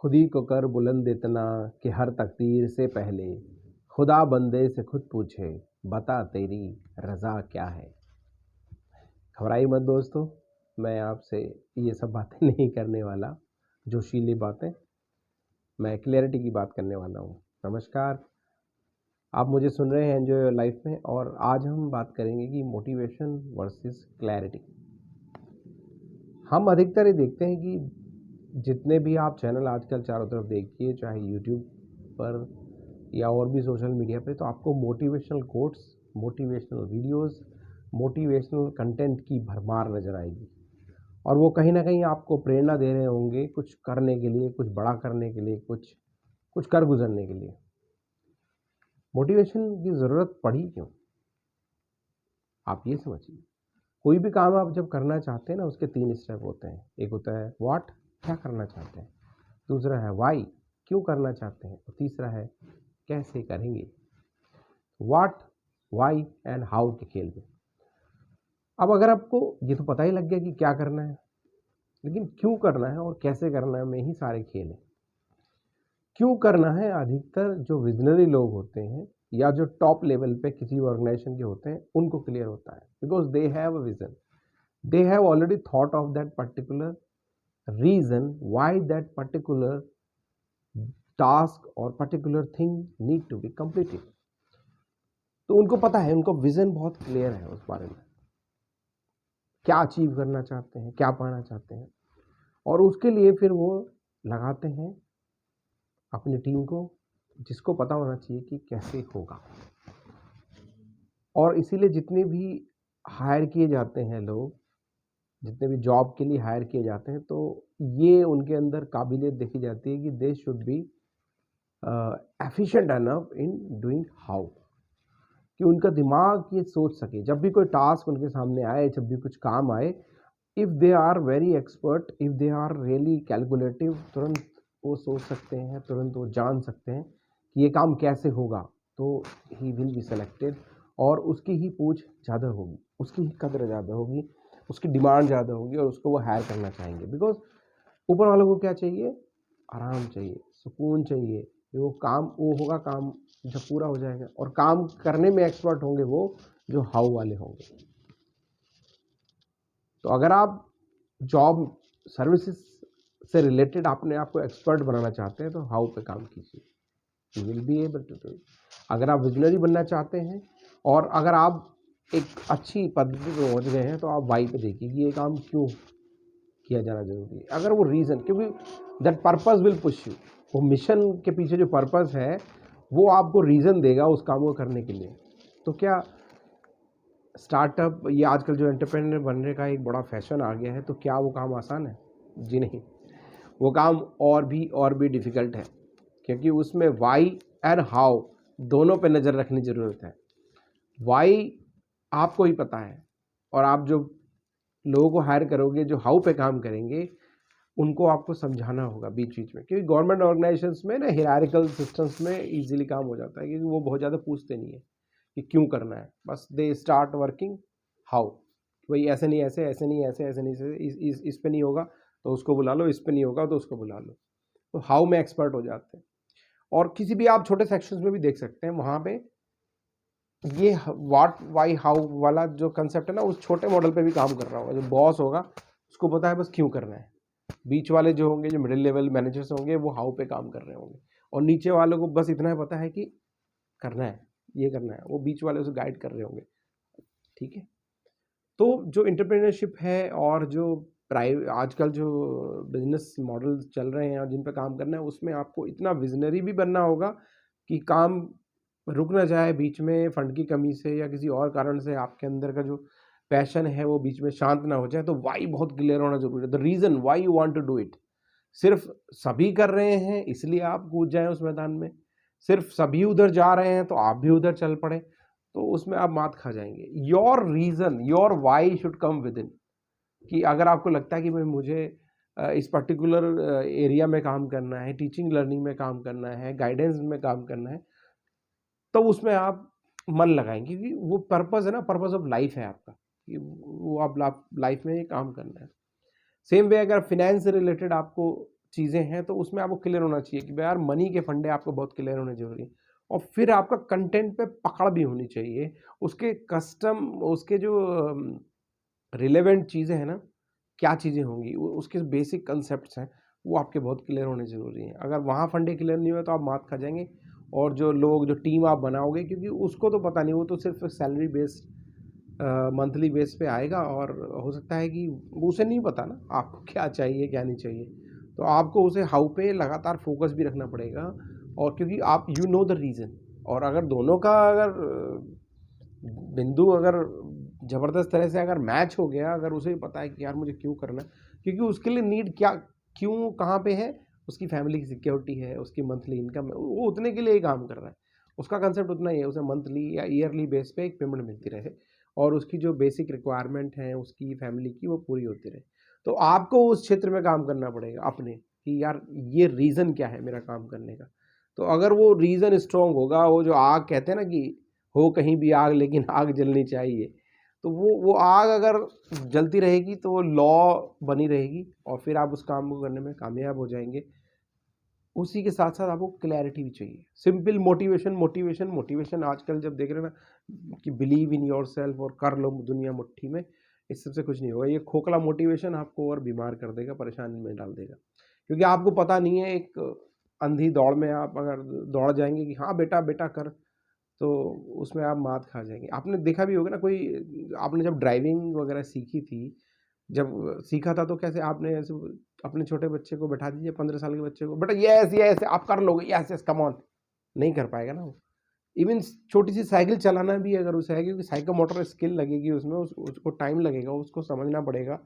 खुद ही को कर बुलंद इतना कि हर तकदीर से पहले खुदा बंदे से खुद पूछे, बता तेरी रज़ा क्या है। घबराइए मत दोस्तों, मैं आपसे ये सब बातें नहीं करने वाला, जोशीली बातें। मैं क्लैरिटी की बात करने वाला हूँ। नमस्कार, आप मुझे सुन रहे हैं एंजॉय योर लाइफ में, और आज हम बात करेंगे कि मोटिवेशन वर्सेस क्लैरिटी। हम अधिकतर ये देखते हैं कि जितने भी आप चैनल आजकल चारों तरफ देखिए, चाहे यूट्यूब पर या और भी सोशल मीडिया पे, तो आपको motivational quotes, motivational videos, motivational content की भरमार नज़र आएगी। और वो कहीं ना कहीं आपको प्रेरणा दे रहे होंगे कुछ करने के लिए, कुछ बड़ा करने के लिए, कुछ कुछ कर गुजरने के लिए। मोटिवेशन की ज़रूरत पड़ी क्यों, आप ये समझिए। कोई भी काम आप जब करना चाहते हैं ना, उसके 3 स्टेप होते हैं। एक होता है व्हाट, क्या करना चाहते हैं। दूसरा है वाई, क्यों करना चाहते हैं। और तीसरा है कैसे करेंगे। व्हाट, वाई एंड हाउ के खेल में। अब अगर आपको ये तो पता ही लग गया कि क्या करना है, लेकिन क्यों करना है और कैसे करना है में ही सारे खेल हैं। क्यों करना है, अधिकतर जो विजनरी लोग होते हैं या जो टॉप लेवल पे किसी ऑर्गेनाइजेशन के होते हैं, उनको क्लियर होता है, because they have a vision, they have already thought of that particular reason why that particular task or particular thing need to be completed। तो उनको पता है, उनको विजन बहुत क्लियर है उस बारे में, क्या अचीव करना चाहते हैं, क्या पाना चाहते हैं। और उसके लिए फिर वो लगाते हैं अपनी टीम को, जिसको पता होना चाहिए कि कैसे होगा। और इसीलिए जितने भी हायर किए जाते हैं लोग, जितने भी जॉब के लिए हायर किए जाते हैं, तो ये उनके अंदर काबिलियत देखी जाती है कि they should be efficient enough in doing how, कि उनका दिमाग ये सोच सके जब भी कोई टास्क उनके सामने आए, जब भी कुछ काम आए, if they are very expert, if they are really calculative, तुरंत वो सोच सकते हैं, तुरंत वो जान सकते हैं कि ये काम कैसे होगा, तो ही विल बी सेलेक्टेड। और उसकी ही पूछ ज़्यादा होगी, उसकी ही कदर ज़्यादा होगी, उसकी डिमांड ज़्यादा होगी, और उसको वो हायर करना चाहेंगे। बिकॉज ऊपर वालों को क्या चाहिए, आराम चाहिए, सुकून चाहिए। वो काम वो होगा, काम जब पूरा हो जाएगा, और काम करने में एक्सपर्ट होंगे वो जो हाउ वाले होंगे। तो अगर आप जॉब सर्विसेज से रिलेटेड अपने आप को एक्सपर्ट बनाना चाहते हैं, तो हाउ पे काम कीजिए, you will be able to do it. अगर आप विजनरी बनना चाहते हैं, और अगर आप एक अच्छी पद्धति पे पहुंच गए हैं, तो आप वाई पे देखिए कि ये काम क्यों किया जाना जरूरी है। अगर वो रीज़न, क्योंकि that purpose will push you, वो मिशन के पीछे जो पर्पस है वो आपको रीज़न देगा उस काम को करने के लिए। तो क्या स्टार्टअप, ये आजकल जो एंटरप्रेन्योर बनने का एक बड़ा फैशन आ गया है, तो क्या वो काम आसान है? जी नहीं, वो काम और भी डिफ़िकल्ट है, क्योंकि उसमें वाई एंड हाउ दोनों पे नज़र रखने की ज़रूरत है। वाई आपको ही पता है, और आप जो लोगों को हायर करोगे जो हाउ पे काम करेंगे, उनको आपको समझाना होगा बीच बीच में, क्योंकि गवर्नमेंट ऑर्गेनाइजेशंस में ना हिरारिकल सिस्टम्स में इजीली काम हो जाता है, क्योंकि वो बहुत ज़्यादा पूछते नहीं है कि क्यों करना है, बस दे स्टार्ट वर्किंग हाउ। भाई ऐसे नहीं ऐसे, ऐसे नहीं ऐसे, ऐसे नहीं ऐसे, इस पे नहीं होगा तो उसको बुला लो, इस पे नहीं होगा तो उसको बुला लो। तो हाउ में एक्सपर्ट हो जाते हैं। और किसी भी आप छोटे सेक्शंस में भी देख सकते हैं, वहाँ पे ये व्हाट वाई हाउ वाला जो कंसेप्ट है ना, उस छोटे मॉडल पे भी काम कर रहा होगा। जो बॉस होगा उसको पता है बस क्यों करना है, बीच वाले जो होंगे, जो मिडिल लेवल मैनेजर्स होंगे, वो हाउ पे काम कर रहे होंगे, और नीचे वालों को बस इतना पता है कि करना है, ये करना है, वो बीच वाले उसे गाइड कर रहे होंगे। ठीक है। तो जो एंटरप्रेन्योरशिप है, और जो आजकल जो बिजनेस मॉडल चल रहे हैं और जिन पर काम करना है, उसमें आपको इतना विजनरी भी बनना होगा कि काम रुक ना जाए बीच में, फंड की कमी से या किसी और कारण से आपके अंदर का जो पैशन है वो बीच में शांत ना हो जाए। तो वाई बहुत क्लियर होना जरूरी है, the reason why you want to do it. सिर्फ सभी कर रहे हैं इसलिए आप कूद जाएं उस मैदान में, सिर्फ सभी उधर जा रहे हैं तो आप भी उधर चल पड़े, तो उसमें आप मात खा जाएंगे। Your reason, your why should come with in, कि अगर आपको लगता है कि भाई मुझे इस पर्टिकुलर एरिया में काम करना है, टीचिंग लर्निंग में काम करना है, गाइडेंस में काम करना है, तो उसमें आप मन लगाएंगे, क्योंकि वो पर्पस है ना, पर्पस ऑफ लाइफ है आपका, कि वो आप लाइफ में काम करना है। सेम वे अगर फाइनेंस से रिलेटेड आपको चीज़ें हैं तो उसमें आपको क्लियर होना चाहिए कि भाई यार मनी के फंडे आपको बहुत क्लियर होने जरूरी है। और फिर आपका कंटेंट पे पकड़ भी होनी चाहिए, उसके कस्टम, उसके जो रिलेवेंट चीज़ें हैं ना, क्या चीज़ें होंगी, उसके बेसिक कंसेप्ट्स हैं, वो आपके बहुत क्लियर होने ज़रूरी हैं। अगर वहाँ फंडे क्लियर नहीं हुए तो आप मात खा जाएंगे। और जो लोग, जो टीम आप बनाओगे, क्योंकि उसको तो पता नहीं, वो तो सिर्फ सैलरी बेस्ड मंथली बेस पे आएगा, और हो सकता है कि उसे नहीं पता ना आपको क्या चाहिए क्या नहीं चाहिए। तो आपको उसे हाउ पे लगातार फोकस भी रखना पड़ेगा, और क्योंकि आप यू नो द रीज़न। और अगर दोनों का अगर बिंदु अगर ज़बरदस्त तरह से अगर मैच हो गया, अगर उसे पता है कि यार मुझे क्यों करना है, क्योंकि उसके लिए नीड क्या, क्यों, कहाँ पे है, उसकी फैमिली की सिक्योरिटी है, उसकी मंथली इनकम है, वो उतने के लिए ही काम कर रहा है। उसका कंसेप्ट उतना ही है, उसे मंथली या ईयरली बेस पे एक पेमेंट मिलती रहे, और उसकी जो बेसिक रिक्वायरमेंट है उसकी फैमिली की, वो पूरी होती रहे। तो आपको उस क्षेत्र में काम करना पड़ेगा अपने, कि यार ये रीज़न क्या है मेरा काम करने का। तो अगर वो रीज़न स्ट्रॉन्ग होगा, वो जो आग कहते हैं ना कि हो कहीं भी आग लेकिन आग जलनी चाहिए, तो वो आग अगर जलती रहेगी तो वो लॉ बनी रहेगी, और फिर आप उस काम को करने में कामयाब हो जाएंगे। उसी के साथ साथ आपको क्लैरिटी भी चाहिए। सिंपल मोटिवेशन मोटिवेशन मोटिवेशन आजकल जब देख रहे हैं ना कि बिलीव इन योर सेल्फ और कर लो दुनिया मुट्ठी में, इस सबसे कुछ नहीं होगा। ये खोखला मोटिवेशन आपको और बीमार कर देगा, परेशानी में डाल देगा, क्योंकि आपको पता नहीं है। एक अंधी दौड़ में आप अगर दौड़ जाएंगे कि हाँ बेटा बेटा कर, तो उसमें आप मात खा जाएंगे। आपने देखा भी होगा ना, कोई, आपने जब ड्राइविंग वगैरह सीखी थी, जब सीखा था तो कैसे आपने ऐसे अपने छोटे बच्चे को बैठा दीजिए, 15 साल के बच्चे को, बेटा यस यस आप कर लोगे, यस यस कम ऑन, नहीं कर पाएगा ना वो। इवन छोटी सी साइकिल चलाना भी अगर उसे है, क्योंकि साइकोमोटर स्किल लगेगी उसमें, उसको टाइम लगेगा, उसको समझना पड़ेगा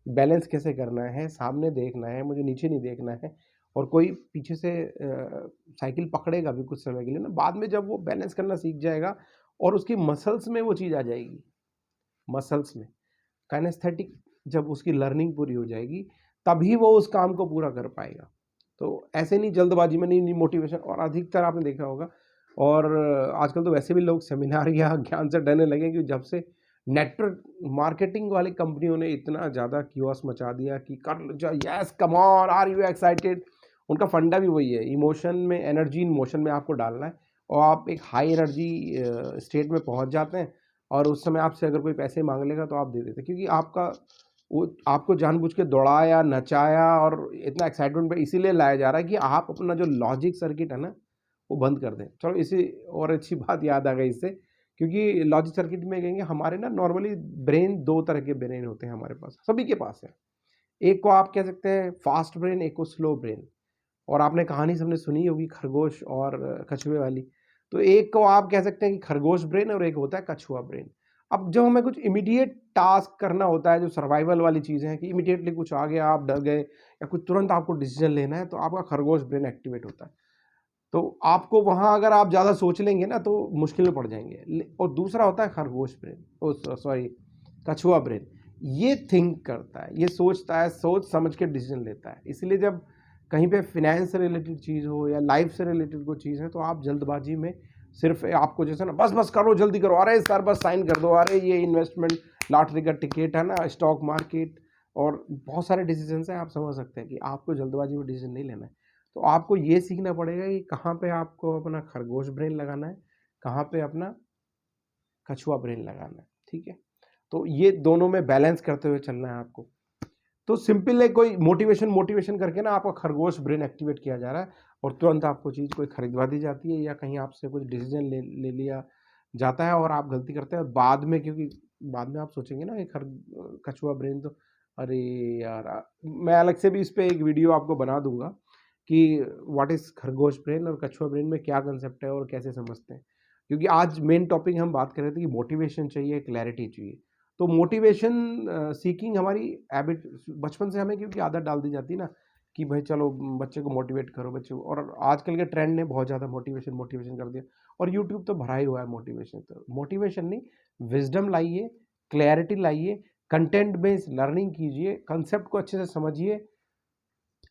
बैलेंस कैसे करना है, सामने देखना है, मुझे नीचे नहीं देखना है। और कोई पीछे से साइकिल पकड़ेगा भी कुछ समय के लिए ना, बाद में जब वो बैलेंस करना सीख जाएगा और उसकी मसल्स में वो चीज़ आ जाएगी, मसल्स में काइनेस्थेटिक, जब उसकी लर्निंग पूरी हो जाएगी तभी वो उस काम को पूरा कर पाएगा। तो ऐसे नहीं जल्दबाजी में नहीं मोटिवेशन। और अधिकतर आपने देखा होगा, और आजकल तो वैसे भी लोग सेमिनार या ज्ञान से डरने लगे, कि जब से नेटवर्क मार्केटिंग वाली कंपनियों ने इतना ज़्यादा कियोस मचा दिया कि कर yes come on, are you excited. उनका फंडा भी वही है, इमोशन में, एनर्जी इन मोशन में आपको डालना है, और आप एक हाई एनर्जी स्टेट में पहुंच जाते हैं, और उस समय आपसे अगर कोई पैसे मांग लेगा तो आप दे देते, क्योंकि आपका वो आपको जानबूझ के दौड़ाया, नचाया और इतना एक्साइटमेंट पे इसीलिए लाया जा रहा है कि आप अपना जो लॉजिक सर्किट है ना, वो बंद कर दें। चलो इसी और अच्छी बात याद आ गई इससे, क्योंकि लॉजिक सर्किट में कहेंगे हमारे ना, नॉर्मली ब्रेन, दो तरह के ब्रेन होते हैं हमारे पास, सभी के पास है। एक को आप कह सकते हैं फास्ट ब्रेन, एक को स्लो ब्रेन। और आपने कहानी सबने सुनी होगी खरगोश और कछुए वाली। तो एक को आप कह सकते हैं कि खरगोश ब्रेन, और एक होता है कछुआ ब्रेन। अब जब हमें कुछ इमीडिएट टास्क करना होता है, जो सर्वाइवल वाली चीज़ें हैं, कि इमीडिएटली कुछ आ गया, आप डर गए, या कुछ तुरंत आपको डिसीजन लेना है, तो आपका खरगोश ब्रेन एक्टिवेट होता है। तो आपको वहाँ अगर आप ज़्यादा सोच लेंगे ना, तो मुश्किल में पड़ जाएंगे। और दूसरा होता है खरगोश ब्रेन, सॉरी कछुआ ब्रेन। ये थिंक करता है, ये सोचता है, सोच समझ के डिसीजन लेता है। इसलिए जब कहीं पे फाइनेंस से रिलेटेड चीज़ हो या लाइफ से रिलेटेड कोई चीज़ है, तो आप जल्दबाजी में सिर्फ आपको जैसे ना, बस बस करो, जल्दी करो, अरे सर बस साइन कर दो, अरे ये इन्वेस्टमेंट, लॉटरी का टिकट है ना, स्टॉक मार्केट, और बहुत सारे डिसीजन हैं। आप समझ सकते हैं कि आपको जल्दबाजी में डिसीजन नहीं लेना है। तो आपको ये सीखना पड़ेगा कि कहाँ पे आपको अपना खरगोश ब्रेन लगाना है, कहाँ पे अपना कछुआ ब्रेन लगाना है। ठीक है, तो ये दोनों में बैलेंस करते हुए चलना है आपको। तो सिंपल है, कोई मोटिवेशन मोटिवेशन करके ना आपका खरगोश ब्रेन एक्टिवेट किया जा रहा है, और तुरंत आपको चीज़ कोई खरीदवा दी जाती है, या कहीं आपसे कुछ डिसीजन ले लिया जाता है, और आप गलती करते हैं, और बाद में, क्योंकि बाद में आप सोचेंगे ना कि कछुआ ब्रेन तो, अरे यार मैं अलग से भी इस पे एक वीडियो आपको बना दूंगा कि व्हाट इज़ खरगोश ब्रेन और कछुआ ब्रेन में क्या कंसेप्ट है और कैसे समझते हैं। क्योंकि आज मेन टॉपिक हम बात कर रहे थे कि मोटिवेशन चाहिए, क्लैरिटी चाहिए। तो मोटिवेशन सीकिंग हमारी हैबिट बचपन से हमें क्योंकि आदत डाल दी जाती है ना, कि भाई चलो बच्चे को मोटिवेट करो, बच्चे को। और आजकल के ट्रेंड ने बहुत ज़्यादा मोटिवेशन मोटिवेशन कर दिया, और यूट्यूब तो भरा ही हुआ है मोटिवेशन। तो मोटिवेशन नहीं, विजडम लाइए, क्लैरिटी लाइए, कंटेंट बेस्ड लर्निंग कीजिए, कंसेप्ट को अच्छे से समझिए,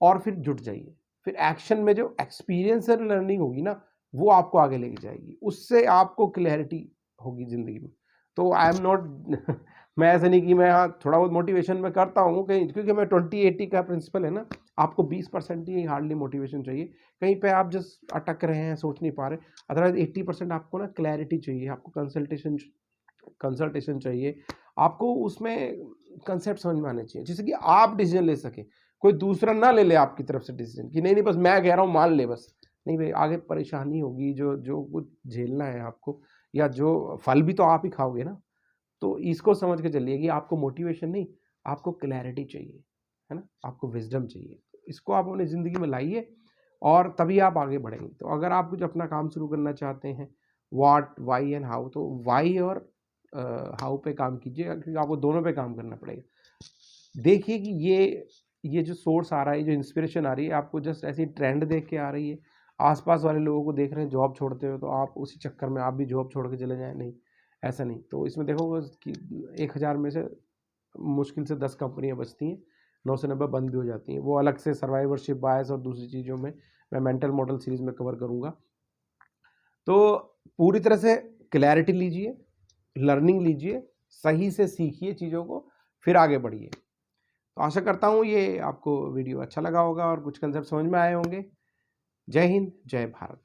और फिर जुट जाइए। फिर एक्शन में जो एक्सपीरियंसर लर्निंग होगी ना, वो आपको आगे लेके जाएगी, उससे आपको क्लैरिटी होगी ज़िंदगी में। तो आई एम नॉट मैं ऐसा नहीं कि मैं हाँ थोड़ा बहुत मोटिवेशन में करता हूँ कहीं, क्योंकि मैं 20-80 का प्रिंसिपल है ना, आपको 20% ही हार्डली मोटिवेशन चाहिए। कहीं पे आप जस्ट अटक रहे हैं, सोच नहीं पा रहे, अदरवाइज 80% आपको ना क्लैरिटी चाहिए, आपको कंसल्टेशन चाहिए, आपको उसमें कंसेप्ट समझ में आने चाहिए, जिससे कि आप डिसीजन ले सके, कोई दूसरा ना ले ले आपकी तरफ से डिसीजन कि नहीं नहीं बस मैं कह रहा हूँ मान ले बस। नहीं भाई, आगे परेशानी होगी, जो जो कुछ झेलना है आपको, या जो फल भी तो आप ही खाओगे ना। तो इसको समझ के चलिए कि आपको मोटिवेशन नहीं, आपको क्लैरिटी चाहिए, है ना, आपको विजडम चाहिए। इसको आप अपनी ज़िंदगी में लाइए और तभी आप आगे बढ़ेंगे। तो अगर आप कुछ अपना काम शुरू करना चाहते हैं, व्हाट, व्हाई एंड हाउ, तो व्हाई और हाउ पे काम कीजिए, क्योंकि आपको दोनों पे काम करना पड़ेगा। देखिए कि ये जो सोर्स आ रहा है, जो इंस्पिरेशन आ रही है, आपको जस्ट ऐसी ट्रेंड देख के आ रही है, आसपास वाले लोगों को देख रहे हैं जॉब छोड़ते हुए, तो आप उसी चक्कर में आप भी जॉब छोड़ के चले जाएं? नहीं, ऐसा नहीं। तो इसमें देखो कि 1000 में से मुश्किल से 10 कंपनियां बचती हैं, 9 से 90 बंद भी हो जाती हैं। वो अलग से सर्वाइवरशिप बायस और दूसरी चीज़ों में मैं मेंटल मॉडल सीरीज में कवर करूँगा। तो पूरी तरह से क्लैरिटी लीजिए, लर्निंग लीजिए, सही से सीखिए चीज़ों को, फिर आगे बढ़िए। तो आशा करता हूँ ये आपको वीडियो अच्छा लगा होगा और कुछ कंसेप्ट समझ में आए होंगे। जय हिंद, जय भारत।